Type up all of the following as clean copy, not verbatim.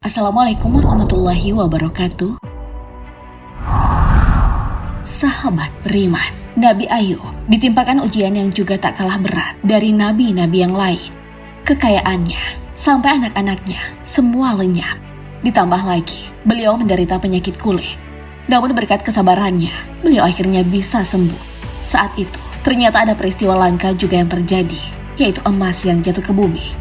Assalamualaikum warahmatullahi wabarakatuh. Sahabat beriman, Nabi Ayub ditimpakan ujian yang juga tak kalah berat dari nabi-nabi yang lain. Kekayaannya sampai anak-anaknya semua lenyap. Ditambah lagi, beliau menderita penyakit kulit. Namun berkat kesabarannya, beliau akhirnya bisa sembuh. Saat itu, ternyata ada peristiwa langka juga yang terjadi, yaitu emas yang jatuh ke bumi.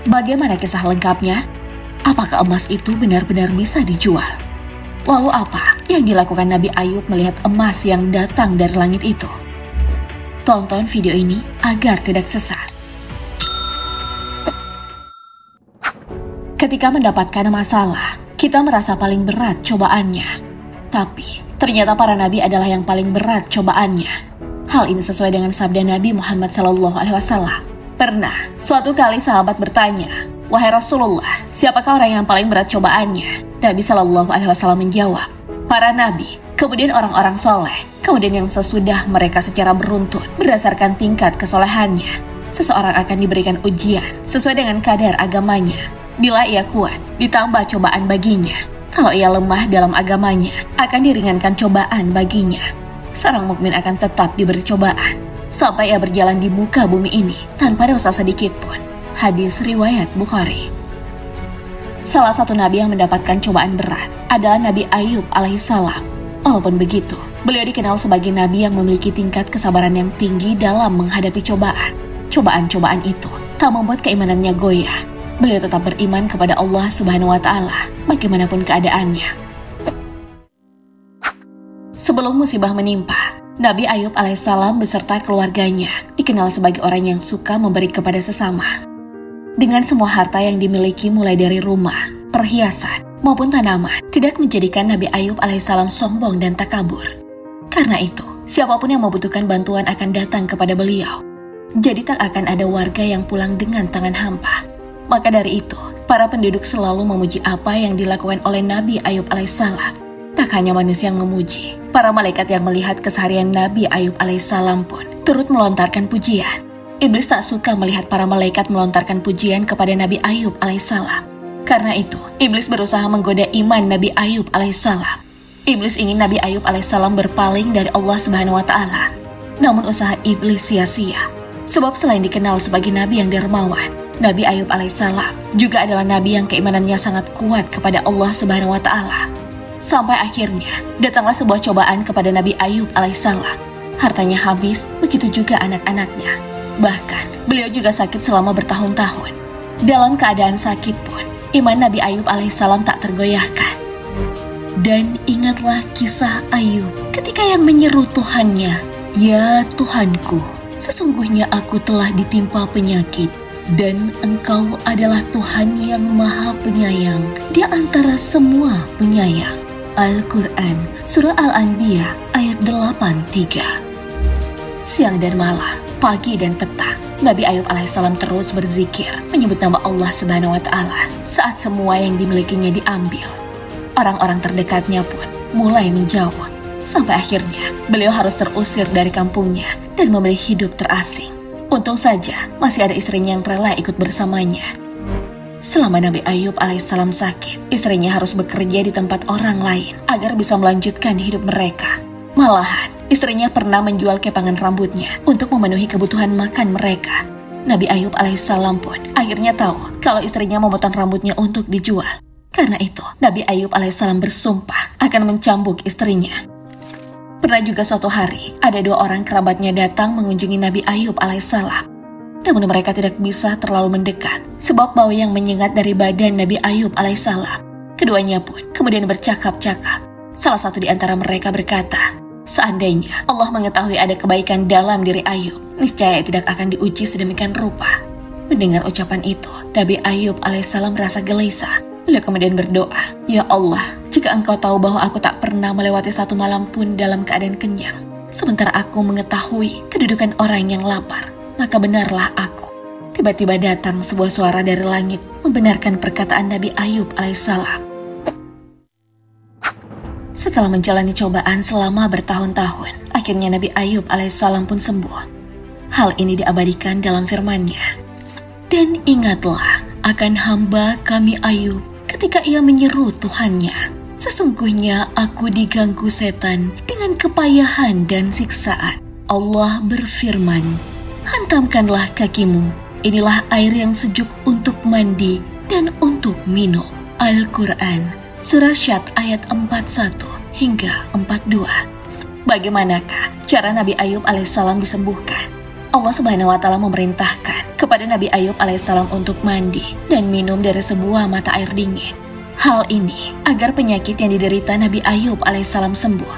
Bagaimana kisah lengkapnya? Apakah emas itu benar-benar bisa dijual? Lalu apa yang dilakukan Nabi Ayub melihat emas yang datang dari langit itu? Tonton video ini agar tidak sesat. Ketika mendapatkan masalah, kita merasa paling berat cobaannya. Tapi, ternyata para nabi adalah yang paling berat cobaannya. Hal ini sesuai dengan sabda Nabi Muhammad SAW. Pernah, suatu kali sahabat bertanya, "Wahai Rasulullah, siapakah orang yang paling berat cobaannya?" Nabi SAW menjawab, "Para nabi, kemudian orang-orang soleh, kemudian yang sesudah mereka secara beruntun berdasarkan tingkat kesolehannya. Seseorang akan diberikan ujian sesuai dengan kadar agamanya. Bila ia kuat, ditambah cobaan baginya. Kalau ia lemah dalam agamanya, akan diringankan cobaan baginya. Seorang mukmin akan tetap diberi cobaan sampai ia berjalan di muka bumi ini tanpa dosa sedikit pun." Hadis riwayat Bukhari. Salah satu nabi yang mendapatkan cobaan berat adalah Nabi Ayub alaihissalam. Walaupun begitu, beliau dikenal sebagai nabi yang memiliki tingkat kesabaran yang tinggi dalam menghadapi cobaan. Cobaan-cobaan itu tak membuat keimanannya goyah. Beliau tetap beriman kepada Allah Subhanahu wa Ta'ala, bagaimanapun keadaannya. Sebelum musibah menimpa, Nabi Ayub alaihissalam beserta keluarganya dikenal sebagai orang yang suka memberi kepada sesama. Dengan semua harta yang dimiliki mulai dari rumah, perhiasan, maupun tanaman, tidak menjadikan Nabi Ayub alaihissalam sombong dan takabur. Karena itu, siapapun yang membutuhkan bantuan akan datang kepada beliau. Jadi tak akan ada warga yang pulang dengan tangan hampa. Maka dari itu, para penduduk selalu memuji apa yang dilakukan oleh Nabi Ayub alaihissalam. Tak hanya manusia yang memuji, para malaikat yang melihat keseharian Nabi Ayub alaihissalam pun turut melontarkan pujian. Iblis tak suka melihat para malaikat melontarkan pujian kepada Nabi Ayub alaihissalam. Karena itu, Iblis berusaha menggoda iman Nabi Ayub alaihissalam. Iblis ingin Nabi Ayub alaihissalam berpaling dari Allah Subhanahu wa Ta'ala. Namun usaha Iblis sia-sia. Sebab selain dikenal sebagai Nabi yang dermawan, Nabi Ayub alaihissalam juga adalah Nabi yang keimanannya sangat kuat kepada Allah Subhanahu wa Ta'ala. Sampai akhirnya, datanglah sebuah cobaan kepada Nabi Ayub alaihissalam. Hartanya habis, begitu juga anak-anaknya. Bahkan, beliau juga sakit selama bertahun-tahun. Dalam keadaan sakit pun, iman Nabi Ayub alaihissalam tak tergoyahkan. Dan ingatlah kisah Ayub ketika yang menyeru Tuhannya, "Ya Tuhanku, sesungguhnya aku telah ditimpa penyakit, dan Engkau adalah Tuhan yang Maha Penyayang di antara semua penyayang." Al-Quran, Surah Al-Anbiya, ayat 83. Siang dan malam, pagi dan petang, Nabi Ayub alaihissalam terus berzikir, menyebut nama Allah Subhanahu wa Ta'ala saat semua yang dimilikinya diambil. Orang-orang terdekatnya pun mulai menjauh, sampai akhirnya beliau harus terusir dari kampungnya dan memilih hidup terasing. Untung saja masih ada istrinya yang rela ikut bersamanya. Selama Nabi Ayub alaihissalam sakit, istrinya harus bekerja di tempat orang lain agar bisa melanjutkan hidup mereka. Malahan, istrinya pernah menjual kepangan rambutnya untuk memenuhi kebutuhan makan mereka. Nabi Ayub alaihissalam pun akhirnya tahu kalau istrinya memotong rambutnya untuk dijual. Karena itu, Nabi Ayub alaihissalam bersumpah akan mencambuk istrinya. Pernah juga suatu hari, ada dua orang kerabatnya datang mengunjungi Nabi Ayub alaihissalam. Namun mereka tidak bisa terlalu mendekat, sebab bau yang menyengat dari badan Nabi Ayub alaihissalam. Keduanya pun kemudian bercakap-cakap. Salah satu di antara mereka berkata, "Seandainya Allah mengetahui ada kebaikan dalam diri Ayub, niscaya tidak akan diuji sedemikian rupa." Mendengar ucapan itu, Nabi Ayub alaihissalam merasa gelisah. Beliau kemudian berdoa, "Ya Allah, jika Engkau tahu bahwa aku tak pernah melewati satu malam pun dalam keadaan kenyang, sementara aku mengetahui kedudukan orang yang lapar, maka benarlah aku." Tiba-tiba datang sebuah suara dari langit membenarkan perkataan Nabi Ayub alaihissalam. Setelah menjalani cobaan selama bertahun-tahun, akhirnya Nabi Ayub alaihissalam pun sembuh. Hal ini diabadikan dalam firman-Nya. "Dan ingatlah akan hamba kami Ayub ketika ia menyeru Tuhannya, "Sesungguhnya aku diganggu setan dengan kepayahan dan siksaan." Allah berfirman, "Hantamkanlah kakimu, inilah air yang sejuk untuk mandi dan untuk minum." Al-Quran, Surah Syad ayat 41 hingga 42. Bagaimanakah cara Nabi Ayub alaihissalam disembuhkan? Allah Subhanahu wa Ta'ala memerintahkan kepada Nabi Ayub alaihissalam untuk mandi dan minum dari sebuah mata air dingin. Hal ini agar penyakit yang diderita Nabi Ayub alaihissalam sembuh.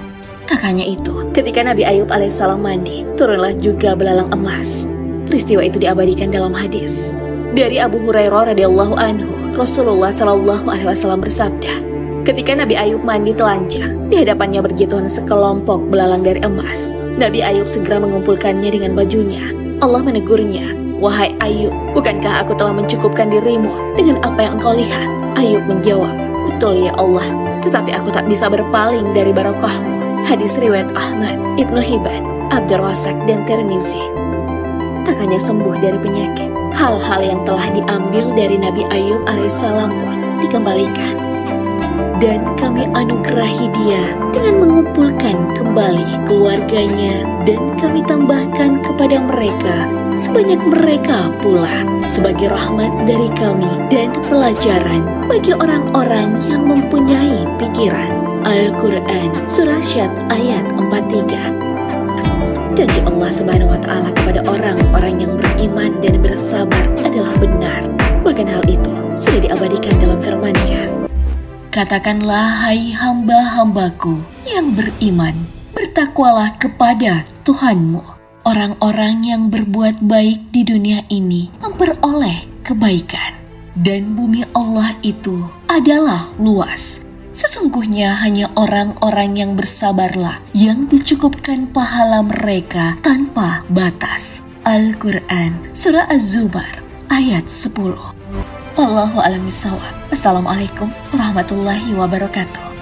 Tak hanya itu, ketika Nabi Ayub alaihissalam mandi, turunlah juga belalang emas. Peristiwa itu diabadikan dalam hadis dari Abu Hurairah radhiyallahu anhu. Rasulullah Shallallahu alaihi wasallam bersabda, ketika Nabi Ayub mandi telanjang, di hadapannya berjatuhan sekelompok belalang dari emas. Nabi Ayub segera mengumpulkannya dengan bajunya. Allah menegurnya, "Wahai Ayub, bukankah aku telah mencukupkan dirimu dengan apa yang engkau lihat?" Ayub menjawab, "Betul ya Allah, tetapi aku tak bisa berpaling dari barokahmu." Hadis riwayat Ahmad, Ibnu Hibban, Abdur Razak, dan Tirmizi. Tak hanya sembuh dari penyakit, hal-hal yang telah diambil dari Nabi Ayub alaihissalam pun dikembalikan. Dan kami anugerahi dia dengan mengumpulkan kembali keluarganya, dan kami tambahkan kepada mereka sebanyak mereka pula sebagai rahmat dari kami dan pelajaran bagi orang-orang yang mempunyai pikiran. Al-Quran, Surah Syad ayat 43. Janji Allah Subhanahu wa Ta'ala kepada orang-orang yang beriman dan bersabar adalah benar. Bahkan hal itu sudah diabadikan dalam firman-Nya. "Katakanlah, hai hamba-hambaku yang beriman, bertakwalah kepada Tuhanmu. Orang-orang yang berbuat baik di dunia ini memperoleh kebaikan, dan bumi Allah itu adalah luas. Sesungguhnya hanya orang-orang yang bersabarlah yang dicukupkan pahala mereka tanpa batas." Al-Quran, Surah Az-Zumar ayat 10. Wallahu a'lam bishawab. Assalamualaikum warahmatullahi wabarakatuh.